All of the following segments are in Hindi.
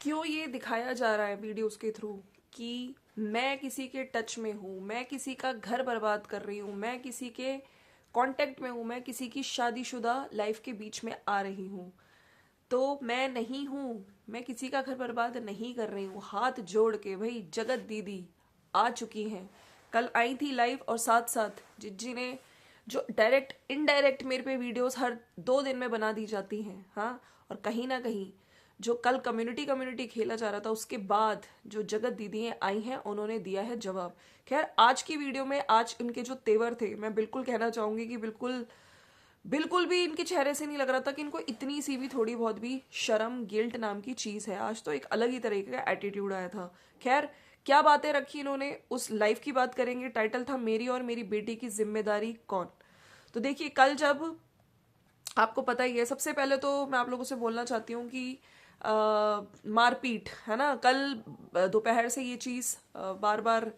क्यों ये दिखाया जा रहा है वीडियोस के थ्रू कि मैं किसी के टच में हूँ, मैं किसी का घर बर्बाद कर रही हूँ, मैं किसी के कांटेक्ट में हूँ, मैं किसी की शादीशुदा लाइफ के बीच में आ रही हूँ, तो मैं नहीं हूँ, मैं किसी का घर बर्बाद नहीं कर रही हूँ। हाथ जोड़ के भाई जगत दीदी आ चुकी हैं, कल आई थी लाइव, और साथ साथ जिज्जी ने जो डायरेक्ट इनडायरेक्ट मेरे पे वीडियोस हर 2 दिन में बना दी जाती हैं, हाँ। और कहीं ना कहीं जो कल कम्युनिटी कम्युनिटी खेला जा रहा था, उसके बाद जो जगत दीदी आई हैं उन्होंने दिया है जवाब। खैर आज की वीडियो में आज इनके जो तेवर थे, मैं बिल्कुल कहना चाहूंगी कि बिल्कुल बिल्कुल भी इनके चेहरे से नहीं लग रहा था कि इनको इतनी सी भी थोड़ी बहुत भी शर्म गिल्ट नाम की चीज है। आज तो एक अलग ही तरीके का एटीट्यूड आया था। खैर क्या बातें रखी इन्होंने, उस लाइफ की बात करेंगे। टाइटल था मेरी और मेरी बेटी की जिम्मेदारी कौन। तो देखिए कल जब आपको पता ही है, सबसे पहले तो मैं आप लोगों से बोलना चाहती हूँ कि मारपीट है ना, कल दोपहर से ये चीज़ बार बार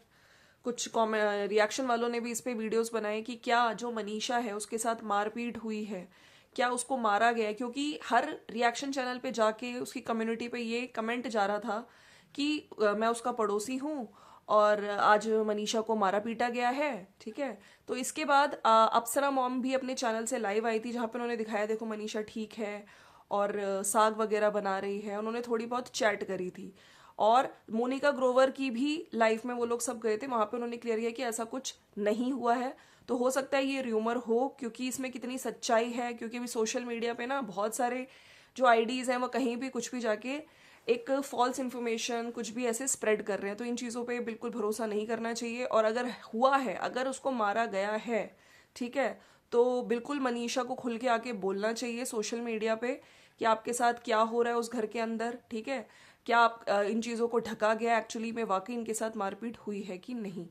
कुछ रिएक्शन वालों ने भी इस पे वीडियोस बनाए कि क्या जो मनीषा है उसके साथ मारपीट हुई है, क्या उसको मारा गया है। क्योंकि हर रिएक्शन चैनल पे जाके उसकी कम्युनिटी पे ये कमेंट जा रहा था कि मैं उसका पड़ोसी हूँ और आज मनीषा को मारा पीटा गया है। ठीक है, तो इसके बाद अप्सरा मॉम भी अपने चैनल से लाइव आई थी, जहाँ पे उन्होंने दिखाया देखो मनीषा ठीक है और साग वगैरह बना रही है। उन्होंने थोड़ी बहुत चैट करी थी। और मोनिका ग्रोवर की भी लाइफ में वो लोग सब गए थे, वहां पे उन्होंने क्लियर किया कि ऐसा कुछ नहीं हुआ है। तो हो सकता है ये र्यूमर हो, क्योंकि इसमें कितनी सच्चाई है, क्योंकि अभी सोशल मीडिया पे ना बहुत सारे जो आईडीज हैं वो कहीं भी कुछ भी जाके एक फॉल्स इन्फॉर्मेशन कुछ भी ऐसे स्प्रेड कर रहे हैं। तो इन चीज़ों पे बिल्कुल भरोसा नहीं करना चाहिए। और अगर हुआ है, अगर उसको मारा गया है, ठीक है, तो बिल्कुल मनीषा को खुल के आके बोलना चाहिए सोशल मीडिया पे कि आपके साथ क्या हो रहा है उस घर के अंदर। ठीक है, क्या आप इन चीज़ों को ढका गया, एक्चुअली में वाकई इनके साथ मारपीट हुई है कि नहीं।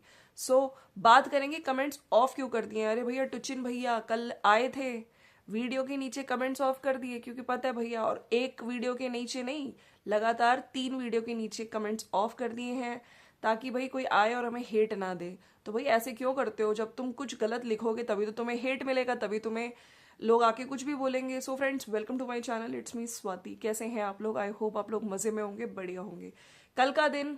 बात करेंगे कमेंट्स ऑफ क्यों कर दिए। अरे भैया टुचिन भैया कल आए थे, वीडियो के नीचे कमेंट्स ऑफ कर दिए, क्योंकि पता है भैया, और एक वीडियो के नीचे नहीं, लगातार 3 वीडियो के नीचे कमेंट्स ऑफ कर दिए हैं, ताकि भाई कोई आए और हमें हेट ना दे। तो भाई ऐसे क्यों करते हो, जब तुम कुछ गलत लिखोगे तभी तो तुम्हें हेट मिलेगा, तभी तुम्हें लोग आके कुछ भी बोलेंगे। So friends, welcome to my channel, it's me Swati. कैसे हैं आप लोग? आई होप आप लोग मजे में होंगे, बढ़िया होंगे। कल का दिन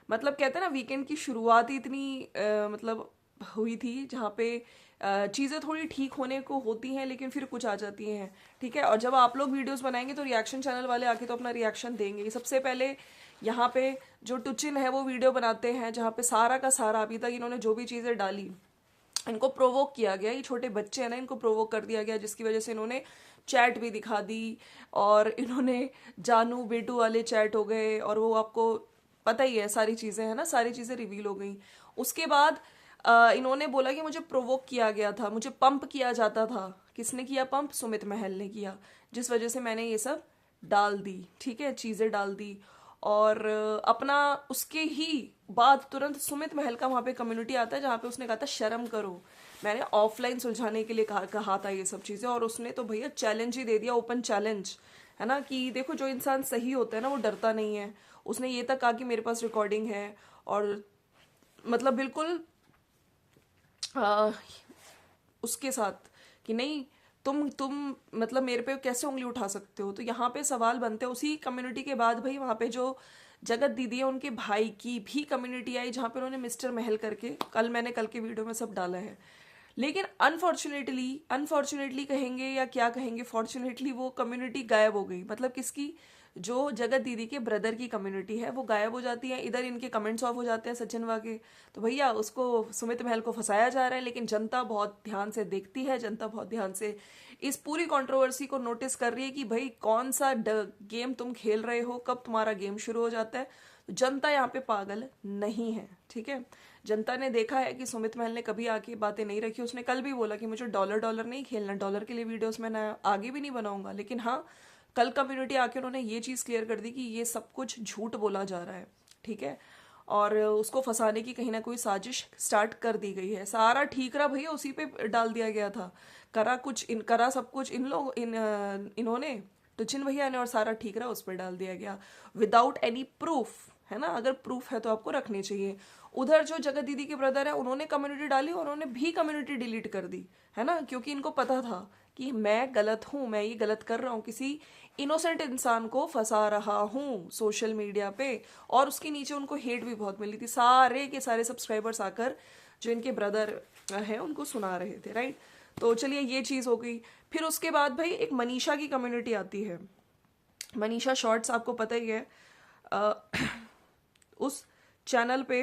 मतलब कहते हैं ना, वीकेंड की शुरुआत ही इतनी मतलब हुई थी, जहाँ पे चीज़ें थोड़ी ठीक होने को होती हैं लेकिन फिर कुछ आ जाती हैं। ठीक है, और जब आप लोग वीडियोस बनाएंगे तो रिएक्शन चैनल वाले आके तो अपना रिएक्शन देंगे। सबसे पहले यहाँ पे जो टुचिन है वो वीडियो बनाते हैं, जहाँ पे सारा का सारा अभी तक इन्होंने जो भी चीज़ें डाली, इनको प्रोवोक किया गया। ये छोटे बच्चे हैं ना, इनको प्रोवोक कर दिया गया, जिसकी वजह से इन्होंने चैट भी दिखा दी। और इन्होंने जानू बेटू वाले चैट हो गए, और वो आपको पता ही है सारी चीज़ें, है ना, सारी चीज़ें रिवील हो गई। उसके बाद इन्होंने बोला कि मुझे प्रोवोक किया गया था, मुझे पंप किया जाता था। किसने किया पंप? सुमित महल ने किया, जिस वजह से मैंने ये सब डाल दी। ठीक है, चीज़ें डाल दी। और अपना उसके ही बाद तुरंत सुमित महल का वहाँ पे कम्युनिटी आता है, जहाँ पे उसने कहा था शर्म करो, मैंने ऑफलाइन सुलझाने के लिए कहा था ये सब चीज़ें। और उसने तो भैया चैलेंज ही दे दिया, ओपन चैलेंज, है ना, कि देखो जो इंसान सही होता है ना वो डरता नहीं है। उसने ये तक कहा कि मेरे पास रिकॉर्डिंग है, और मतलब बिल्कुल आ, उसके साथ कि नहीं, तुम मतलब मेरे पे कैसे उंगली उठा सकते हो। तो यहाँ पे सवाल बनते हैं। उसी कम्युनिटी के बाद भाई वहाँ पे जो जगत दीदी है उनके भाई की भी कम्युनिटी आई, जहाँ पे उन्होंने मिस्टर महल करके, मैंने कल के वीडियो में सब डाला है। लेकिन अनफॉर्चुनेटली, अनफॉर्चुनेटली कहेंगे या क्या कहेंगे, फॉर्चुनेटली वो कम्युनिटी गायब हो गई। मतलब किसकी? जो जगत दीदी के ब्रदर की कम्युनिटी है वो गायब हो जाती है। इधर इनके कमेंट्स ऑफ हो जाते हैं सचिन वागे। तो भैया उसको, सुमित महल को फंसाया जा रहा है, लेकिन जनता बहुत ध्यान से देखती है, जनता बहुत ध्यान से इस पूरी कंट्रोवर्सी को नोटिस कर रही है कि भाई कौन सा गेम तुम खेल रहे हो, कब तुम्हारा गेम शुरू हो जाता है। तो जनता यहाँ पे पागल नहीं है। ठीक है, जनता ने देखा है कि सुमित महल ने कभी आके बातें नहीं रखी। उसने कल भी बोला कि मुझे डॉलर डॉलर नहीं खेलना, डॉलर के लिए वीडियोस मैं ना आगे भी नहीं बनाऊंगा। लेकिन हाँ, कल कम्युनिटी आके उन्होंने ये चीज़ क्लियर कर दी कि ये सब कुछ झूठ बोला जा रहा है। ठीक है, और उसको फंसाने की कहीं ना कोई साजिश स्टार्ट कर दी गई है। सारा ठीक रहा भैया उसी पे डाल दिया गया था। करा सब कुछ इन्होंने, टुचिन भैया ने, और सारा ठीक रहा उस पर डाल दिया गया विदाउट एनी प्रूफ, है ना। अगर प्रूफ है तो आपको रखने चाहिए। उधर जो जगत दीदी के ब्रदर है उन्होंने कम्युनिटी डाली और उन्होंने भी कम्युनिटी डिलीट कर दी, है ना, क्योंकि इनको पता था कि मैं गलत हूँ, मैं ये गलत कर रहा हूँ, किसी इनोसेंट इंसान को फंसा रहा हूँ सोशल मीडिया पे। और उसके नीचे उनको हेट भी बहुत मिली थी, सारे के सारे सब्सक्राइबर्स आकर जो इनके ब्रदर हैं उनको सुना रहे थे, राइट। तो चलिए ये चीज़ हो गई। फिर उसके बाद भाई एक मनीषा की कम्युनिटी आती है, मनीषा शॉर्ट्स, आपको पता ही है। अ, उस चैनल पे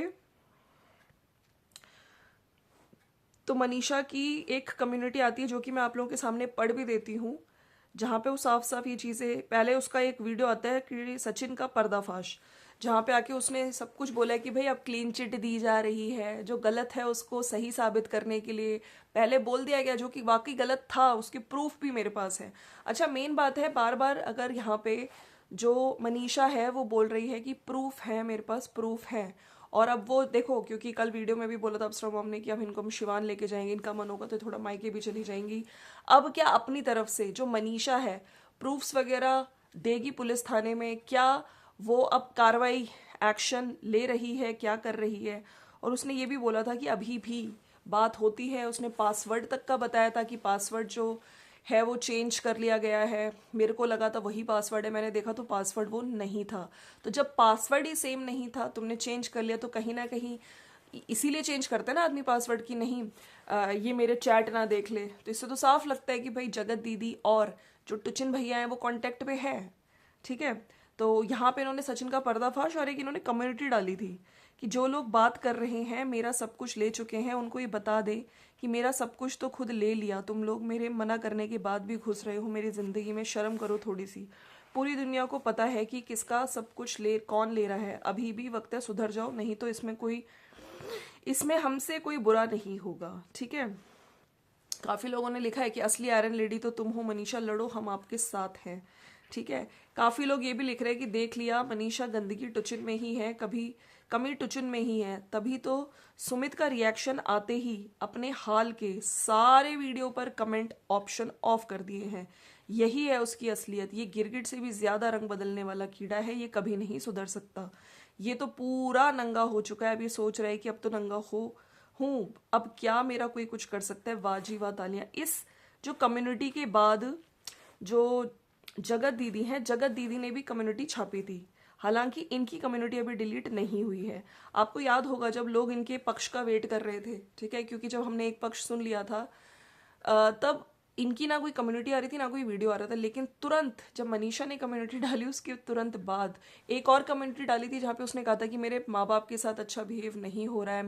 तो मनीषा की एक कम्युनिटी आती है जो कि मैं आप लोगों के सामने पढ़ भी देती हूँ, जहाँ पे वो साफ साफ ये चीज़ें, पहले उसका एक वीडियो आता है कि सचिन का पर्दाफाश, जहाँ पे आके उसने सब कुछ बोला है कि भाई अब क्लीन चिट दी जा रही है, जो गलत है उसको सही साबित करने के लिए पहले बोल दिया गया, जो कि वाकई गलत था, उसके प्रूफ भी मेरे पास है। अच्छा, मेन बात है, बार बार अगर यहाँ पे जो मनीषा है वो बोल रही है कि प्रूफ है, मेरे पास प्रूफ है, और अब वो देखो, क्योंकि कल वीडियो में भी बोला था अप्सरा मॉम ने कि अब इनको हम शिवान लेके जाएंगे, इनका मन होगा तो थोड़ा मायके भी चली जाएंगी। अब क्या अपनी तरफ से जो मनीषा है प्रूफ्स वगैरह देगी पुलिस थाने में, क्या वो अब कार्रवाई एक्शन ले रही है, क्या कर रही है। और उसने ये भी बोला था कि अभी भी बात होती है, उसने पासवर्ड तक का बताया था कि पासवर्ड जो है वो चेंज कर लिया गया है, मेरे को लगा था वही पासवर्ड है, मैंने देखा तो पासवर्ड वो नहीं था। तो जब पासवर्ड ही सेम नहीं था, तुमने चेंज कर लिया, तो कहीं ना कहीं इसीलिए चेंज करते हैं ना आदमी पासवर्ड की, नहीं ये मेरे चैट ना देख ले। तो इससे तो साफ लगता है कि भाई जगत दीदी और जो टुचिन भैया हैं वो कांटेक्ट पे है, ठीक है। तो यहाँ पे इन्होंने सचिन का पर्दाफाश और एक इन्होंने कम्युनिटी डाली थी कि जो लोग बात कर रहे हैं मेरा सब कुछ ले चुके हैं, उनको ये बता दे कि मेरा सब कुछ तो खुद ले लिया, तुम लोग मेरे मना करने के बाद भी घुस रहे हो मेरी ज़िंदगी में, शर्म करो थोड़ी सी। पूरी दुनिया को पता है कि किसका सब कुछ कौन ले रहा है, अभी भी वक्त है, सुधर जाओ, नहीं तो इसमें हमसे कोई बुरा नहीं होगा, ठीक है। काफ़ी लोगों ने लिखा है कि असली आयरन लेडी तो तुम हो मनीषा, लड़ो हम आपके साथ हैं, ठीक है। काफ़ी लोग ये भी लिख रहे हैं कि देख लिया मनीषा गंदगी टुचिन में ही है, कभी कमी टुचिन में ही है, तभी तो सुमित का रिएक्शन आते ही अपने हाल के सारे वीडियो पर कमेंट ऑप्शन ऑफ कर दिए हैं, यही है उसकी असलियत। ये गिरगिट से भी ज्यादा रंग बदलने वाला कीड़ा है, ये कभी नहीं सुधर सकता। ये तो पूरा नंगा हो चुका है, अब ये सोच रहा है कि अब तो नंगा हूँ, अब क्या मेरा कोई कुछ कर सकता है। वाजी वाह तालियां। इस जो कम्युनिटी के बाद जो जगत दीदी हैं, जगत दीदी ने भी कम्युनिटी छापी थी, हालांकि इनकी कम्युनिटी अभी डिलीट नहीं हुई है। आपको याद होगा जब लोग इनके पक्ष का वेट कर रहे थे, ठीक है, क्योंकि जब हमने एक पक्ष सुन लिया था तब इनकी ना कोई कम्युनिटी आ रही थी ना कोई वीडियो आ रहा था, लेकिन तुरंत जब मनीषा ने कम्युनिटी डाली उसके तुरंत बाद एक और कम्युनिटी डाली थी जहाँ पे उसने कहा था कि मेरे माँ बाप के साथ अच्छा बिहेव नहीं हो रहा है,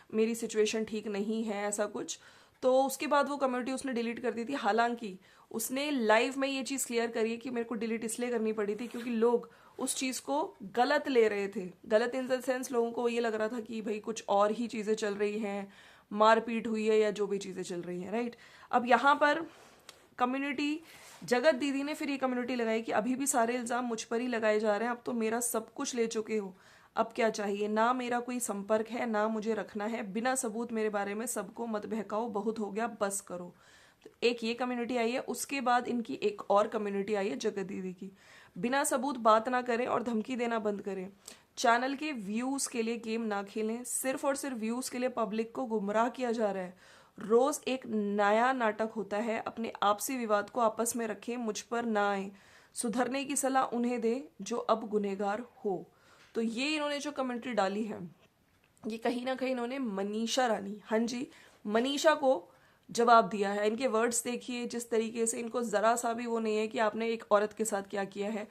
मेरी सिचुएशन ठीक नहीं है, ऐसा कुछ। तो उसके बाद वो कम्युनिटी उसने डिलीट कर दी थी। हालांकि उसने लाइव में ये चीज़ क्लियर करी है कि मेरे को डिलीट इसलिए करनी पड़ी थी क्योंकि लोग उस चीज़ को गलत ले रहे थे। गलत इन द सेंस लोगों को ये लग रहा था कि भाई कुछ और ही चीज़ें चल रही हैं, मारपीट हुई है या जो भी चीज़ें चल रही हैं, राइट। अब यहाँ पर कम्युनिटी जगत दीदी ने फिर ये कम्युनिटी लगाई कि अभी भी सारे इल्ज़ाम मुझ पर ही लगाए जा रहे हैं, अब तो मेरा सब कुछ ले चुके हो, अब क्या चाहिए, ना मेरा कोई संपर्क है ना मुझे रखना है, बिना सबूत मेरे बारे में सबको मत बहकाओ, बहुत हो गया बस करो। तो एक ये कम्युनिटी आई है। उसके बाद इनकी एक और कम्युनिटी आई है जगत दीदी की, बिना सबूत बात ना करें और धमकी देना बंद करें, चैनल के व्यूज के लिए गेम ना खेलें, सिर्फ और सिर्फ व्यूज के लिए पब्लिक को गुमराह किया जा रहा है, रोज एक नया नाटक होता है, अपने आपसी विवाद को आपस में रखें, मुझ पर ना आए, सुधरने की सलाह उन्हें दे जो अब गुनहगार हो। तो ये इन्होंने जो कमेंट्री डाली है ये कहीं ना कहीं इन्होंने मनीषा रानी, हाँ जी, मनीषा को जवाब दिया है। इनके वर्ड्स देखिए, जिस तरीके से इनको जरा सा भी वो नहीं है कि आपने एक औरत के साथ क्या किया है।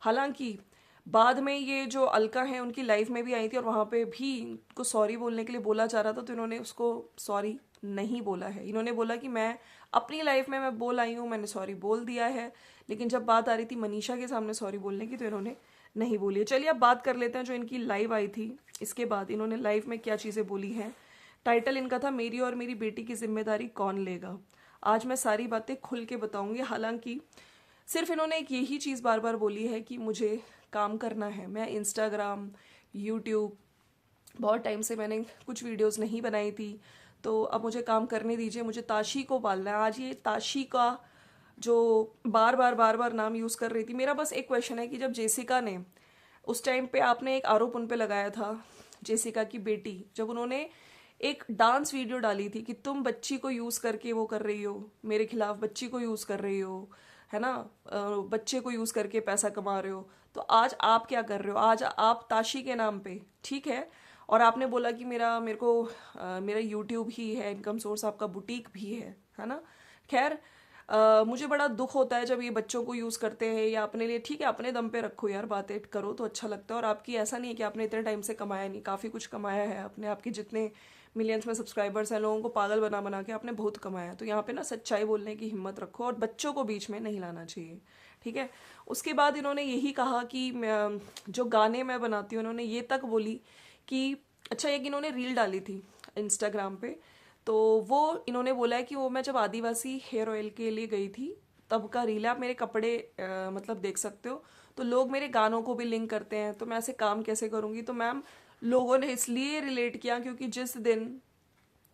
हालांकि बाद में ये जो अलका है उनकी लाइफ में भी आई थी और वहां पे भी इनको सॉरी बोलने के लिए बोला जा रहा था, तो इन्होंने उसको सॉरी नहीं बोला है। इन्होंने बोला कि मैं अपनी लाइफ में मैं बोल आई हूँ, मैंने सॉरी बोल दिया है, लेकिन जब बात आ रही थी मनीषा के सामने सॉरी बोलने की तो इन्होंने नहीं बोली है। चलिए अब बात कर लेते हैं जो इनकी लाइव आई थी, इसके बाद इन्होंने लाइव में क्या चीज़ें बोली हैं। टाइटल इनका था मेरी और मेरी बेटी की जिम्मेदारी कौन लेगा। आज मैं सारी बातें खुल के बताऊंगी। हालांकि सिर्फ इन्होंने एक यही चीज़ बार बार बोली है कि मुझे काम करना है। मैं इंस्टाग्राम, यूट्यूब बहुत टाइम से मैंने कुछ वीडियोस नहीं बनाई थी, तो अब मुझे काम करने दीजिए, मुझे ताशी को पालना है। आज ये ताशी का जो बार बार नाम यूज़ कर रही थी, मेरा बस एक क्वेश्चन है कि जब जेसिका ने उस टाइम पे आपने एक आरोप उन पे लगाया था, जेसिका की बेटी, जब उन्होंने एक डांस वीडियो डाली थी कि तुम बच्ची को यूज करके वो कर रही हो, मेरे खिलाफ बच्ची को यूज कर रही हो, है ना, बच्चे को यूज करके पैसा कमा रहे हो। तो आज आप क्या कर रहे हो? आज आप ताशी के नाम पे, ठीक है, और आपने बोला कि मेरा यूट्यूब ही है इनकम सोर्स, आपका बुटीक भी है ना। खैर, मुझे बड़ा दुख होता है जब ये बच्चों को यूज़ करते हैं या अपने लिए। ठीक है, अपने दम पे रखो यार, बातें करो तो अच्छा लगता है। और आपकी ऐसा नहीं है कि आपने इतने टाइम से कमाया नहीं, काफ़ी कुछ कमाया है आपने। आपके जितने मिलियंस में सब्सक्राइबर्स हैं, लोगों को पागल बना बना के आपने बहुत कमाया है। तो यहाँ पे ना सच्चाई बोलने की हिम्मत रखो और बच्चों को बीच में नहीं लाना चाहिए, ठीक है। उसके बाद इन्होंने यही कहा कि जो गाने मैं बनाती हूँ, इन्होंने ये तक बोली कि अच्छा, एक इन्होंने रील डाली थी इंस्टाग्राम पे। तो वो इन्होंने बोला है कि वो मैं जब आदिवासी हेयर ऑयल के लिए गई थी तब का रील है। आप मेरे कपड़े मतलब देख सकते हो। तो लोग मेरे गानों को भी लिंक करते हैं, तो मैं ऐसे काम कैसे करूँगी? तो मैम, लोगों ने इसलिए रिलेट किया क्योंकि जिस दिन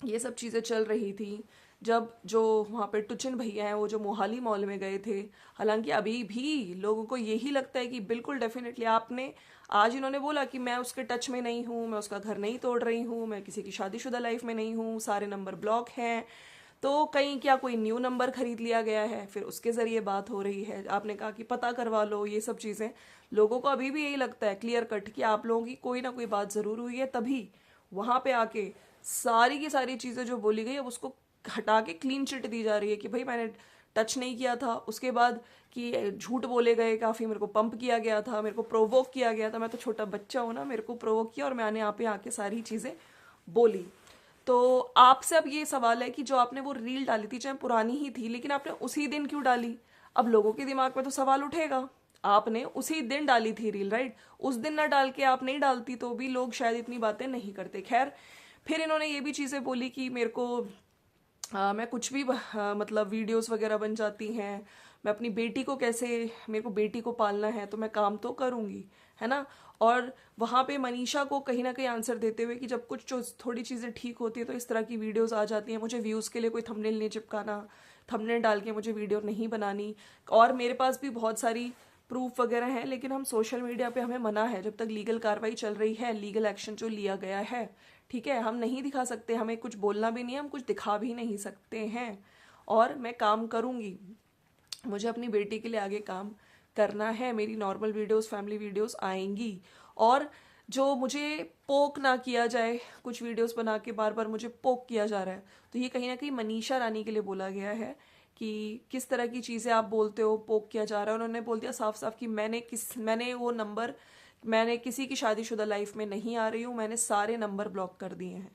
ये सब चीज़ें चल रही थी, जब जो वहाँ पे टुचिन भैया हैं वो जो मोहाली मॉल में गए थे, हालांकि अभी भी लोगों को यही लगता है कि बिल्कुल डेफिनेटली आपने, आज इन्होंने बोला कि मैं उसके टच में नहीं हूँ, मैं उसका घर नहीं तोड़ रही हूँ, मैं किसी की शादीशुदा लाइफ में नहीं हूँ, सारे नंबर ब्लॉक हैं। तो कहीं क्या कोई न्यू नंबर खरीद लिया गया है, फिर उसके ज़रिए बात हो रही है। आपने कहा कि पता करवा लो, ये सब चीज़ें लोगों को अभी भी यही लगता है क्लियर कट कि आप लोगों की कोई ना कोई बात ज़रूर हुई है, तभी वहाँ पे आके सारी की सारी चीज़ें जो बोली गई अब उसको हटा के क्लीन चिट दी जा रही है कि भाई मैंने टच नहीं किया था। उसके बाद कि झूठ बोले गए काफ़ी, मेरे को पंप किया गया था, मेरे को प्रोवोक किया गया था। मैं तो छोटा बच्चा हूँ ना, मेरे को प्रोवोक किया और मैंने यहाँ पे आके सारी चीज़ें बोली। तो आपसे अब ये सवाल है कि जो आपने वो रील डाली थी, चाहे पुरानी ही थी, लेकिन आपने उसी दिन क्यों डाली? अब लोगों के दिमाग में तो सवाल उठेगा, आपने उसी दिन डाली थी रील, राइट? उस दिन ना डाल के आप नहीं डालती तो भी लोग शायद इतनी बातें नहीं करते। खैर, फिर इन्होंने ये भी चीज़ें बोली कि मेरे को मैं कुछ भी मतलब वीडियोस वगैरह बन जाती हैं, मैं अपनी बेटी को कैसे, मेरे को बेटी को पालना है तो मैं काम तो करूँगी, है ना। और वहाँ पे मनीषा को कहीं ना कहीं आंसर देते हुए कि जब कुछ जो थोड़ी चीज़ें ठीक होती है तो इस तरह की वीडियोस आ जाती हैं, मुझे व्यूज़ के लिए कोई थंबनेल नहीं चिपकाना, थंबनेल डाल के मुझे वीडियो नहीं बनानी। और मेरे पास भी बहुत सारी प्रूफ वगैरह हैं, लेकिन हम सोशल मीडिया पे, हमें मना है जब तक लीगल कार्रवाई चल रही है, लीगल एक्शन जो लिया गया है, ठीक है, हम नहीं दिखा सकते, हमें कुछ बोलना भी नहीं है, हम कुछ दिखा भी नहीं सकते हैं। और मैं काम करूँगी, मुझे अपनी बेटी के लिए आगे काम करना है, मेरी नॉर्मल वीडियोस, फैमिली वीडियोस आएंगी। और जो मुझे पोक ना किया जाए, कुछ वीडियोस बना के बार बार मुझे पोक किया जा रहा है, तो ये कहीं ना कहीं मनीषा रानी के लिए बोला गया है कि किस तरह की चीज़ें आप बोलते हो, पोक किया जा रहा है। उन्होंने बोल दिया साफ साफ कि मैंने वो नंबर, मैंने किसी की शादीशुदा लाइफ में नहीं आ रही हूँ, मैंने सारे नंबर ब्लॉक कर दिए हैं।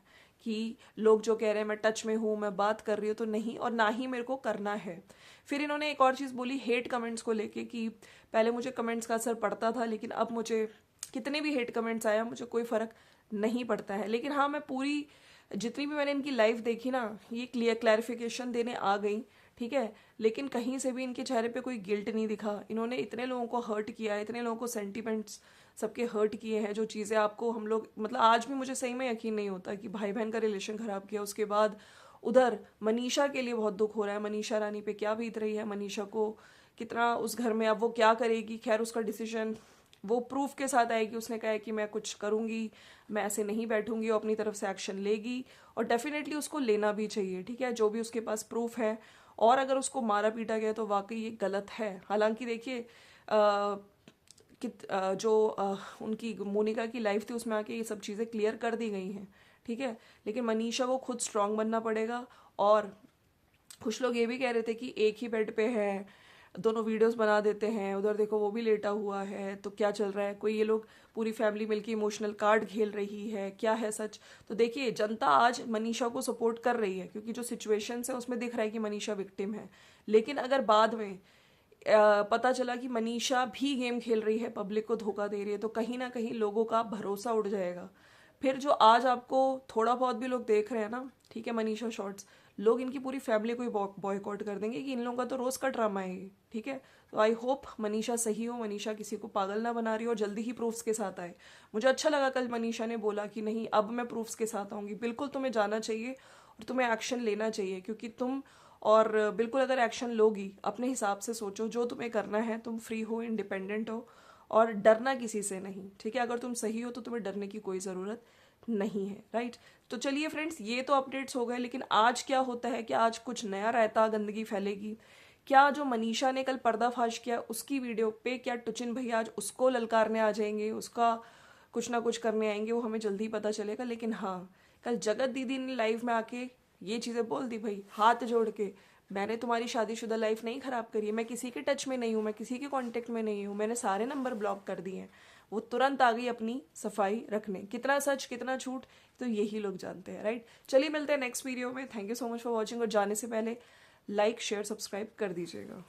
कि लोग जो कह रहे हैं मैं टच में हूँ, मैं बात कर रही हूँ, तो नहीं, और ना ही मेरे को करना है। फिर इन्होंने एक और चीज़ बोली हेट कमेंट्स को लेके कि पहले मुझे कमेंट्स का असर पड़ता था, लेकिन अब मुझे कितने भी हेट कमेंट्स आया मुझे कोई फ़र्क नहीं पड़ता है। लेकिन हाँ, मैं पूरी जितनी भी मैंने इनकी लाइफ देखी ना, ये क्लैरिफिकेशन देने आ गई, ठीक है, लेकिन कहीं से भी इनके चेहरे पे कोई गिल्ट नहीं दिखा। इन्होंने इतने लोगों को हर्ट किया है, इतने लोगों को सेंटिमेंट्स सबके हर्ट किए हैं, जो चीज़ें आपको हम लोग, मतलब आज भी मुझे सही में यकीन नहीं होता कि भाई बहन का रिलेशन खराब किया। उसके बाद उधर मनीषा के लिए बहुत दुख हो रहा है, मनीषा रानी पे क्या बीत रही है, मनीषा को कितना उस घर में, अब वो क्या करेगी। खैर, उसका डिसीजन वो प्रूफ के साथ आएगी, उसने कहा है कि मैं कुछ करूँगी, मैं ऐसे नहीं बैठूंगी, वो अपनी तरफ से एक्शन लेगी और डेफिनेटली उसको लेना भी चाहिए, ठीक है, जो भी उसके पास प्रूफ है। और अगर उसको मारा पीटा गया तो वाकई ये गलत है। हालांकि देखिए जो उनकी मोनिका की लाइफ थी उसमें आके ये सब चीज़ें क्लियर कर दी गई हैं, ठीक है, लेकिन मनीषा को खुद स्ट्रांग बनना पड़ेगा। और कुछ लोग ये भी कह रहे थे कि एक ही बेड पे है, दोनों वीडियोस बना देते हैं, उधर देखो वो भी लेटा हुआ है, तो क्या चल रहा है, कोई ये लोग पूरी फैमिली मिलके इमोशनल कार्ड खेल रही है, क्या है सच? तो देखिए, जनता आज मनीषा को सपोर्ट कर रही है क्योंकि जो सिचुएशन है उसमें दिख रहा है कि मनीषा विक्टिम है। लेकिन अगर बाद में पता चला कि मनीषा भी गेम खेल रही है, पब्लिक को धोखा दे रही है, तो कहीं ना कहीं लोगों का भरोसा उड़ जाएगा। फिर जो आज आपको थोड़ा बहुत भी लोग देख रहे हैं ना, ठीक है, मनीषा शॉर्ट्स, लोग इनकी पूरी फैमिली को ही बॉयकॉट कर देंगे कि इन लोगों का तो रोज का ड्रामा है ये, ठीक है। तो आई होप मनीषा सही हो, मनीषा किसी को पागल ना बना रही हो और जल्दी ही प्रूफ्स के साथ आए। मुझे अच्छा लगा कल मनीषा ने बोला कि नहीं, अब मैं प्रूफ्स के साथ आऊंगी। बिल्कुल तुम्हें जाना चाहिए और तुम्हें एक्शन लेना चाहिए, क्योंकि तुम, और बिल्कुल अगर एक्शन लोगी अपने हिसाब से सोचो जो तुम्हें करना है, तुम फ्री हो, इंडिपेंडेंट हो और डरना किसी से नहीं, ठीक है। अगर तुम सही हो तो तुम्हें डरने की कोई ज़रूरत नहीं है, राइट। तो चलिए फ्रेंड्स, ये तो अपडेट्स हो गए, लेकिन आज क्या होता है कि आज कुछ नया रहता, गंदगी फैलेगी क्या? जो मनीषा ने कल पर्दाफाश किया उसकी वीडियो पे क्या टुचिन भैया आज उसको ललकारने आ जाएंगे, उसका कुछ ना कुछ करने आएंगे, वो हमें जल्दी पता चलेगा। लेकिन हाँ, कल जगत दीदी ने लाइव में आके ये चीज़ें बोल दी, भाई हाथ जोड़ के, मैंने तुम्हारी शादीशुदा लाइफ नहीं खराब करी है, मैं किसी के टच में नहीं हूँ, मैं किसी के कांटेक्ट में नहीं हूँ, मैंने सारे नंबर ब्लॉक कर दिए हैं। वो तुरंत आ गई अपनी सफाई रखने। कितना सच कितना झूठ तो यही लोग जानते हैं, राइट। चलिए मिलते हैं नेक्स्ट वीडियो में। Thank you so much for watching, और जाने से पहले लाइक शेयर सब्सक्राइब कर दीजिएगा।